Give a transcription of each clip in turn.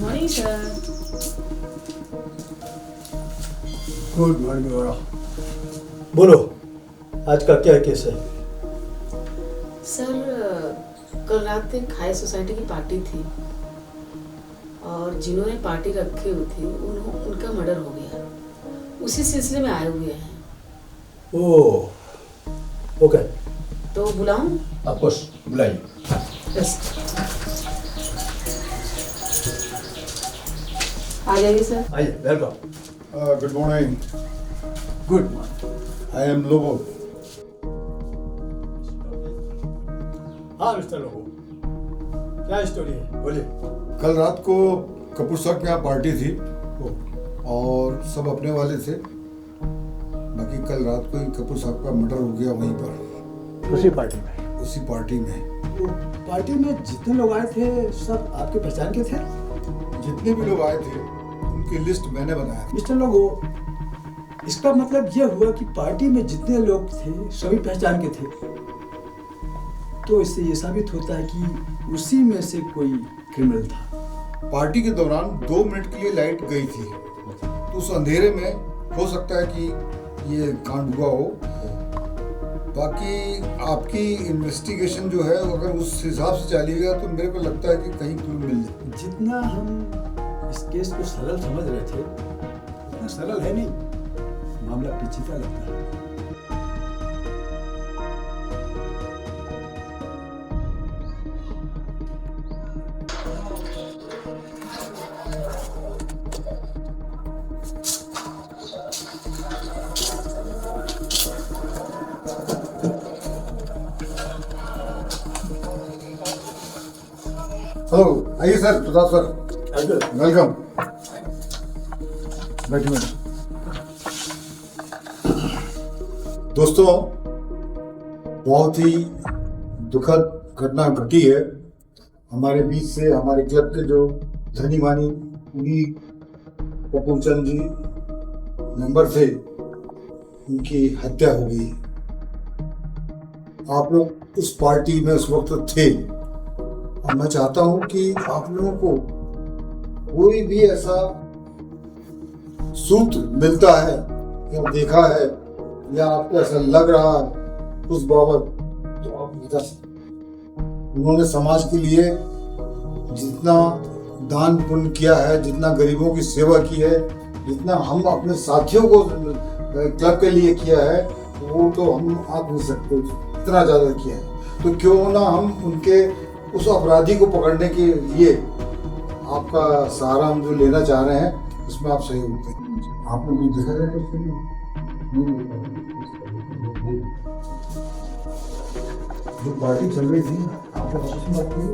Morning sir. Good morning गौरव। बोलो, आज का क्या केस है? सर कल रात एक हाई सोसाइटी की पार्टी थी और जिन्होंने पार्टी रखी हुई थी उनका मर्डर हो गया। उसी सिलसिले में आए हुए हैं। ओह ओके, तो बुलाऊं? ऑफ कोर्स बुलाइए। यस, आ जाइए सर। आइए, welcome. Good morning. Good morning. I am Lobo. हाँ मिस्टर लोगो, क्या स्टोरी है, बोलिए। कल रात को कपूर साहब के यहाँ पार्टी थी ओह, और सब अपने वाले थे। बाकी कल रात को ही कपूर साहब का मर्डर हो गया वहीं पर, उसी पार्टी में? उसी पार्टी में। वो पार्टी में जितने लोग आए थे सब आपके पहचान के थे? जितने भी लोग आए थे उनकी लिस्ट मैंने बनाया था। मिस्टर लोगो, इसका मतलब यह हुआ कि पार्टी में जितने लोग थे सभी पहचान के थे, तो इससे ये साबित होता है कि उसी में से कोई क्रिमिनल था। पार्टी के दौरान 2 मिनट के लिए लाइट गई थी, तो उस अंधेरे में हो सकता है कि ये कांड हुआ हो। बाकी आपकी इन्वेस्टिगेशन जो है अगर उस हिसाब से चलेगा तो मेरे को लगता है कि कहीं क्लू मिल जाए। जितना हम इस केस को सरल समझ रहे थे उतना सरल है नहीं, मामला पेचीदा लगता है। हेलो, आइए सर, प्रताप सर, वेलकम। बैठिए। दोस्तों, बहुत ही दुखद घटना घटी है। हमारे बीच से हमारे क्लब के जो धनी मानी उन्हीं कपूर चंद जी मेंबर थे, उनकी हत्या हो गई। आप लोग उस पार्टी में उस वक्त थे और मैं चाहता हूं कि आप लोगों को कोई भी ऐसा सूत्र मिलता है या देखा है या आपको ऐसा लग रहा है उस बाबत, तो आप बता सकते। उन्होंने समाज के लिए जितना दान पुण्य किया है, जितना गरीबों की सेवा की है, जितना हम अपने साथियों को क्लब के लिए किया है, वो तो हम आप नहीं सकते, इतना ज़्यादा किया है। तो क्यों ना हम उनके उस अपराधी को पकड़ने के लिए आपका सहारा हम जो लेना चाह रहे हैं, उसमें आप सही होते हैं। आपने कुछ देखा है तो जो पार्टी चल रही थी आपको वापस में बात की?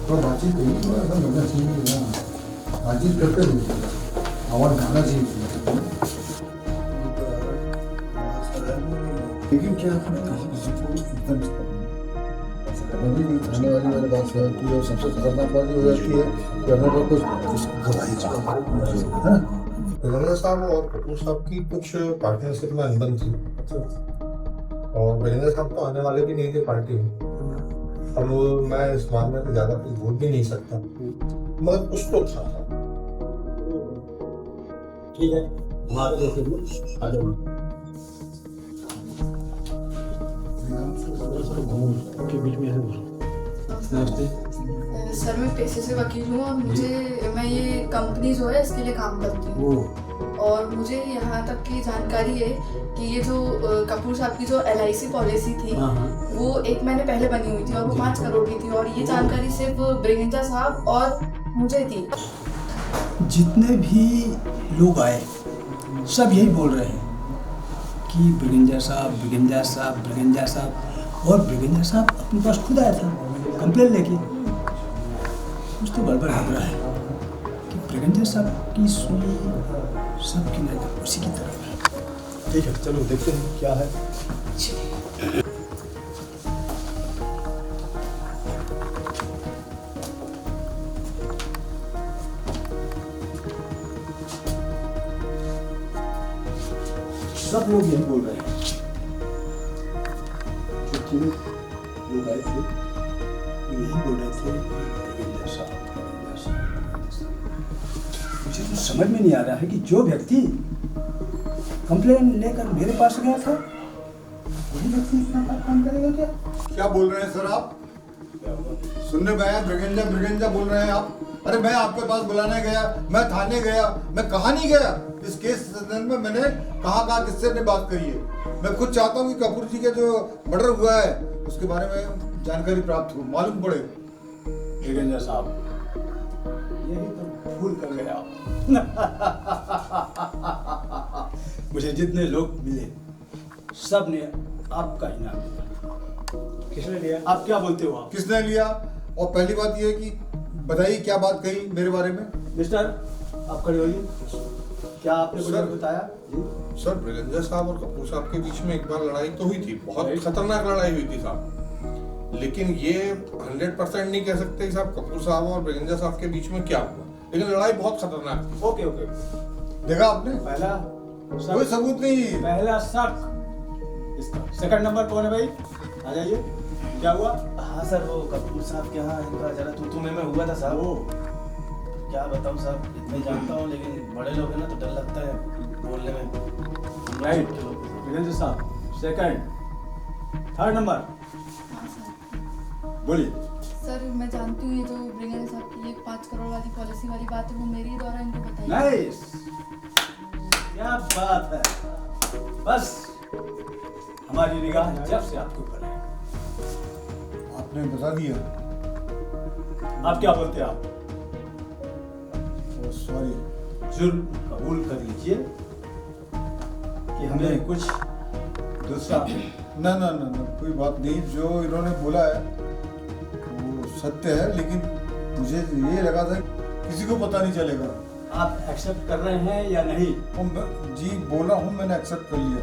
तो बातचीत करी, थोड़ा सा लगना चाहिए ना, बातचीत करते नहीं, आवाज गाना चाहिए। लेकिन क्या किसी को एकदम कभी भी खाने वाली मेरे बात है कि सबसे खतरनाक बात ये हो जाती है कि हमें कुछ गवाही है। बिरेंद्र साहब और कपूर साहब की कुछ पार्टनरशिप में अनबन थी और बिरेंद्र साहब तो आने वाले भी नहीं थे पार्टी में। अब मैं इस मामले में ज़्यादा कुछ बोल भी नहीं सकता, मगर कुछ तो था। ठीक है, हमारे जैसे आ जाओ के बीच में। नमस्ते सर, मैं पेशे से वकील हूँ और मैं ये कंपनी जो है इसके लिए काम करती हूँ और मुझे यहाँ तक की जानकारी है कि ये जो कपूर साहब की जो LIC पॉलिसी थी वो 1 महीने पहले बनी हुई थी और वो 5 करोड़ की थी और ये जानकारी सिर्फ ब्रिगेंजा साहब और मुझे थी। जितने भी लोग आए सब यही बोल रहे हैं कि ब्रिगेंजा साहब, ब्रिगेंजा साहब, ब्रिगेंजा साहब, और ब्रिगेंजा साहब अपने पास खुद आया था कंप्लेन लेके। कुछ तो गड़बड़ लग रहा है कि ब्रिगेंजा साहब की सुई सबकी नजर उसी की तरफ है। ठीक है, चलो देखते हैं क्या है। सब लोग यही बोल रहे हैं, जो तीनों लोग आए थे वो यही बोल रहे थे ब्रिगेडियर साहब, ब्रिगेडियर साहब। मुझे तो समझ में नहीं आ रहा है कि जो व्यक्ति कंप्लेन लेकर मेरे पास गया था वही व्यक्ति इतना बड़ा काम करेगा क्या? क्या बोल रहे हैं सर आप? सुनने में आया ब्रिगेंजा ब्रिगेंजा बोल रहे हैं आप। अरे मैं आपके पास बुलाने गया, मैं थाने गया, मैं कहाँ नहीं गया। इस केस संदर्भ में मैंने कहाँ किससे ने बात करी है। मैं खुद चाहता हूँ कि कपूर जी का जो मर्डर हुआ है उसके बारे में जानकारी प्राप्त हो, मालूम पड़े। ब्रिगेडियर साहब, यही तो भूल कर गए आप। मुझे जितने लोग मिले सब ने आपका इनाम दिया। किसने लिया? आप क्या बोलते हो? आप किसने लिया? और पहली बात यह है कि बताइए क्या बात कही मेरे बारे में। मिस्टर, आप खड़े होइए। क्या आपने सर, मुझे बताया? सर ब्रिगेंजर साहब और कपूर साहब के बीच में एक बार लड़ाई तो हुई थी, बहुत खतरनाक लड़ाई हुई थी साहब। लेकिन ये 100% नहीं कह सकते कि साहब कपूर साहब और ब्रिगेंजर साहब के बीच में क्या हुआ, लेकिन लड़ाई बहुत खतरनाक थी। ओके ओके, देखा आपने? पहला कोई सबूत नहीं। पहला शक इसका। सेकंड नंबर कौन है भाई? आ जाइए। क्या हुआ? हाँ सर, वो कपूर साहब के यहाँ इनका जरा तू में हुआ था साहब। वो क्या बताऊँ साहब, इतने जानता हूँ लेकिन बड़े लोग हैं ना तो डर लगता है बोलने में। राइट वीरेंद्र साहब। सेकंड, थर्ड नंबर हाँ सर। बोलिए। सर मैं जानती हूँ ये जो ब्रिगेंजर साहब की ये 5 करोड़ वाली पॉलिसी वाली बात है वो मेरे द्वारा इनको बताई। नाइस, क्या बात है। बस हमारी निगाह जब से आपके ऊपर है। आपने बता दिया। आप क्या बोलते हैं? आप सॉरी, जुर्म कबूल कर लीजिए कि हमें कुछ दूसरा। ना ना ना ना कोई बात नहीं। जो इन्होंने बोला है वो सत्य है, लेकिन मुझे ये लगा था किसी को पता नहीं चलेगा। आप एक्सेप्ट कर रहे हैं या नहीं? जी बोल रहा हूँ, मैंने एक्सेप्ट कर लिया।